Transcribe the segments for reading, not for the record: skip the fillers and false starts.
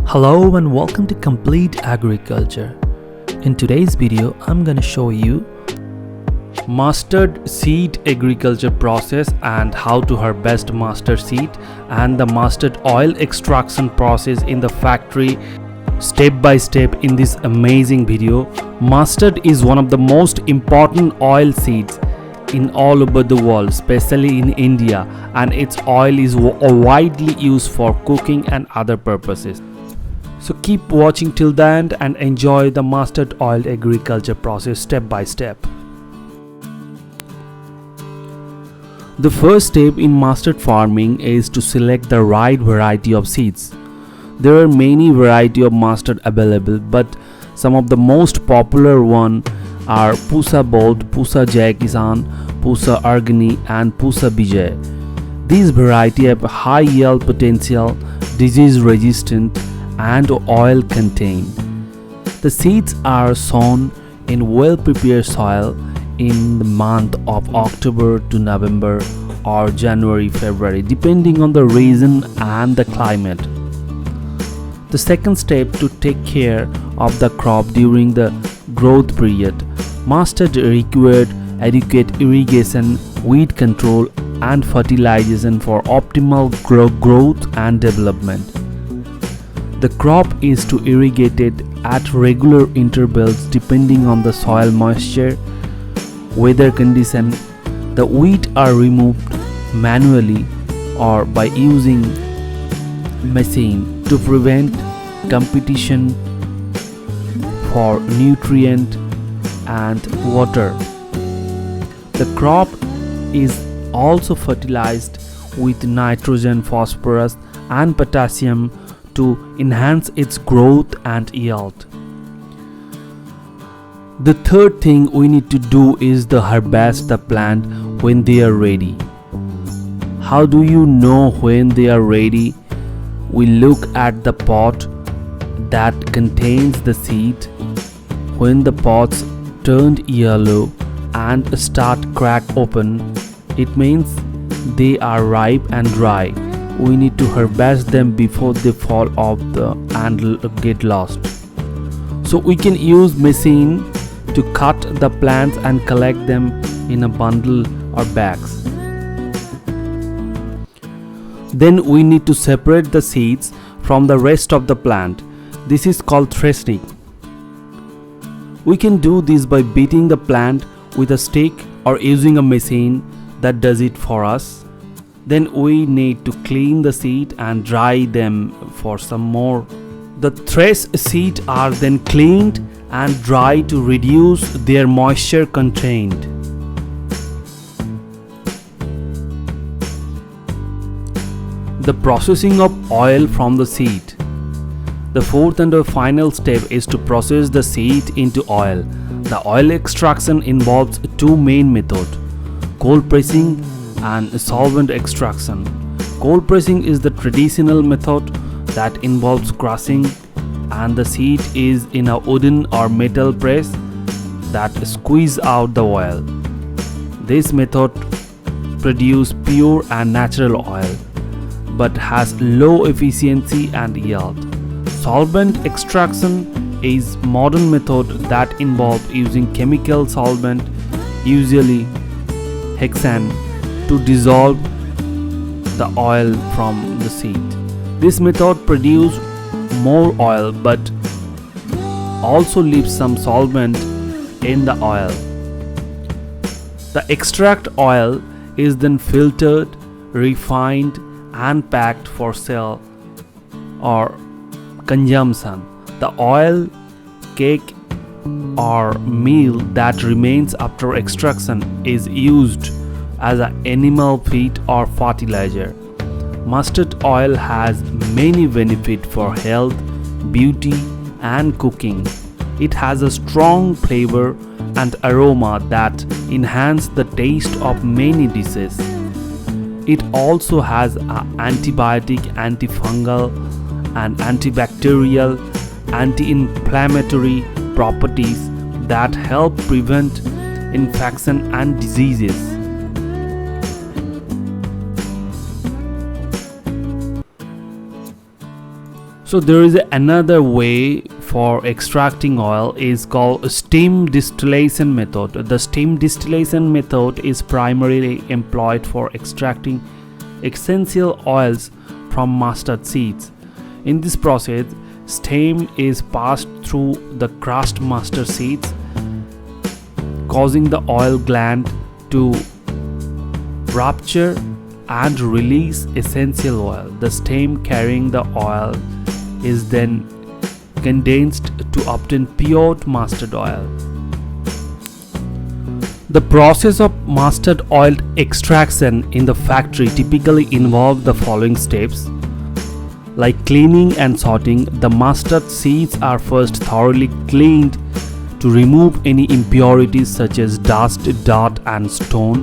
Hello and welcome to Complete Agriculture. In today's video, I'm going to show you mustard seed agriculture process and how to harvest mustard seed and the mustard oil extraction process in the factory step by step in this amazing video. Mustard is one of the most important oil seeds in all over the world, especially in India, and its oil is widely used for cooking and other purposes. So keep watching till the end and enjoy the mustard oil agriculture process step by step. The first step in mustard farming is to select the right variety of seeds. There are many varieties of mustard available, but some of the most popular ones are Pusa Bold, Pusa Jai Kisan, Pusa Argani and Pusa Bijay. These varieties have high yield potential, disease resistant and oil contained. The seeds are sown in well prepared soil in the month of October to November or January February, depending on the region and the climate. The second step to take care of the crop during the growth period. Mustard required adequate irrigation, weed control and fertilization for optimal growth and development. The crop is to irrigate it at regular intervals depending on the soil moisture, weather condition. The weeds are removed manually or by using machine to prevent competition for nutrient and water. The crop is also fertilized with nitrogen, phosphorus and potassium to enhance its growth and yield. The third thing we need to do is to harvest the plant when they are ready. How do you know when they are ready? We look at the pot that contains the seed. When the pots turned yellow and start crack open, it means they are ripe and dry. We need to harvest them before they fall off and get lost. So we can use machine to cut the plants and collect them in a bundle or bags. Then we need to separate the seeds from the rest of the plant. This is called threshing. We can do this by beating the plant with a stick or using a machine that does it for us. Then we need to clean the seed and dry them for some more. The threshed seeds are then cleaned and dried to reduce their moisture contained. The processing of oil from the seed. The fourth and the final step is to process the seed into oil. The oil extraction involves two main methods: cold pressing and solvent extraction. Cold pressing is the traditional method that involves crushing, and the seed is in a wooden or metal press that squeeze out the oil. This method produces pure and natural oil, but has low efficiency and yield. Solvent extraction is modern method that involves using chemical solvent, usually hexane, to dissolve the oil from the seed. This method produces more oil but also leaves some solvent in the oil. The extract oil is then filtered, refined and packed for sale or consumption. The oil, cake or meal that remains after extraction is used as an animal feed or fertilizer. Mustard oil has many benefits for health, beauty and cooking. It has a strong flavor and aroma that enhance the taste of many dishes. It also has antibiotic, antifungal and antibacterial, anti-inflammatory properties that help prevent infection and diseases. So there is another way for extracting oil is called steam distillation method. The steam distillation method is primarily employed for extracting essential oils from mustard seeds. In this process, steam is passed through the crushed mustard seeds, causing the oil gland to rupture and release essential oil. The steam carrying the oil is then condensed to obtain pure mustard oil. The process of mustard oil extraction in the factory typically involves the following steps. Like cleaning and sorting, the mustard seeds are first thoroughly cleaned to remove any impurities such as dust, dirt and stone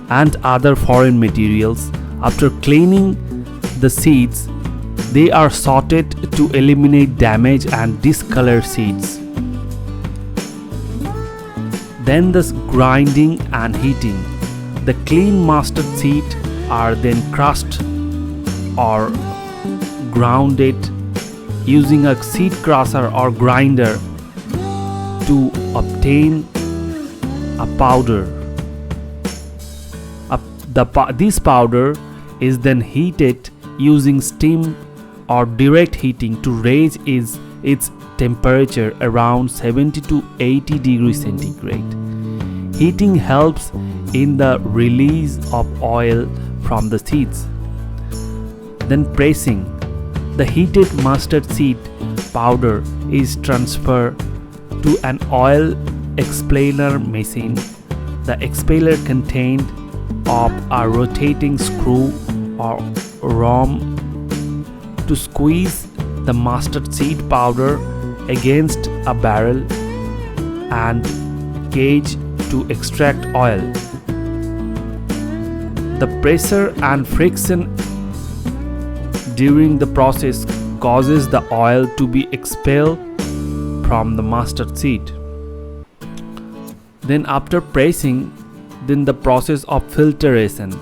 and other foreign materials. After cleaning the seeds, they are sorted to eliminate damage and discolored seeds. Then the grinding and heating. The clean mustard seeds are then crushed or grounded using a seed crusher or grinder to obtain a powder. This powder is then heated using steam or direct heating to raise its temperature around 70 to 80 degrees centigrade. Heating helps in the release of oil from the seeds. Then pressing. The heated mustard seed powder is transferred to an oil expander machine. The expander contained of a rotating screw or ram to squeeze the mustard seed powder against a barrel and gauge to extract oil. The pressure and friction during the process causes the oil to be expelled from the mustard seed. Then after pressing, then the process of filtration.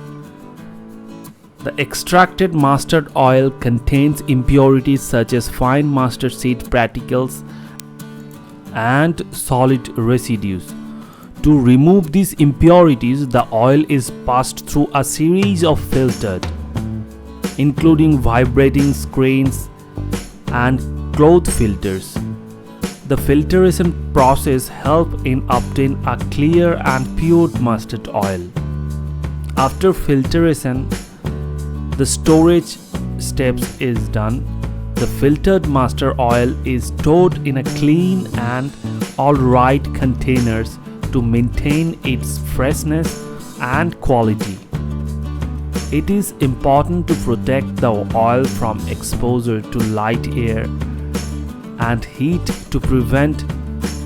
The extracted mustard oil contains impurities such as fine mustard seed particles and solid residues. To remove these impurities, the oil is passed through a series of filters, including vibrating screens and cloth filters. The filtration process helps in obtaining a clear and pure mustard oil. After filtration, the storage steps is done. The filtered mustard oil is stored in a clean and alright containers to maintain its freshness and quality. It is important to protect the oil from exposure to light air and heat to prevent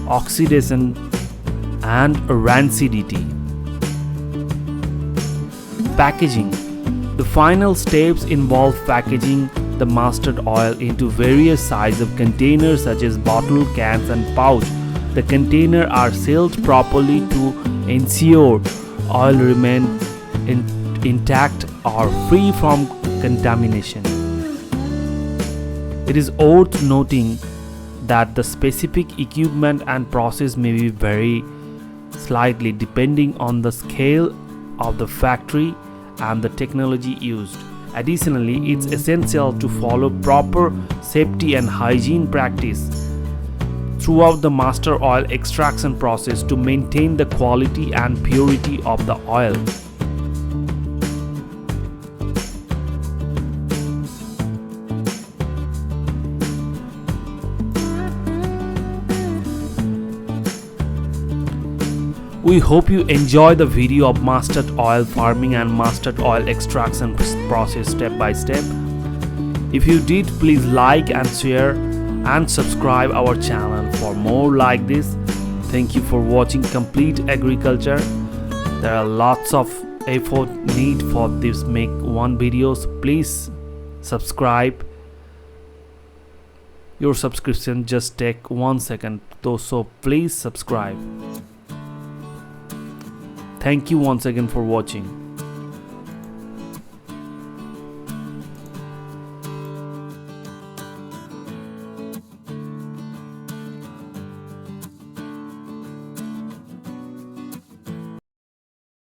oxidation and rancidity. Packaging. The final steps involve packaging the mustard oil into various sizes of containers such as bottle, cans and pouch. The containers are sealed properly to ensure oil remain intact or free from contamination. It is worth noting that the specific equipment and process may vary slightly depending on the scale of the factory and the technology used. Additionally, it's essential to follow proper safety and hygiene practice throughout the mustard oil extraction process to maintain the quality and purity of the oil. We hope you enjoy the video of mustard oil farming and mustard oil extraction process step by step. If you did, please like and share and subscribe our channel for more like this. Thank you for watching Complete Agriculture. There are lots of effort need for this make one videos. Please subscribe. Your subscription just take 1 second, so please subscribe. Thank you once again for watching.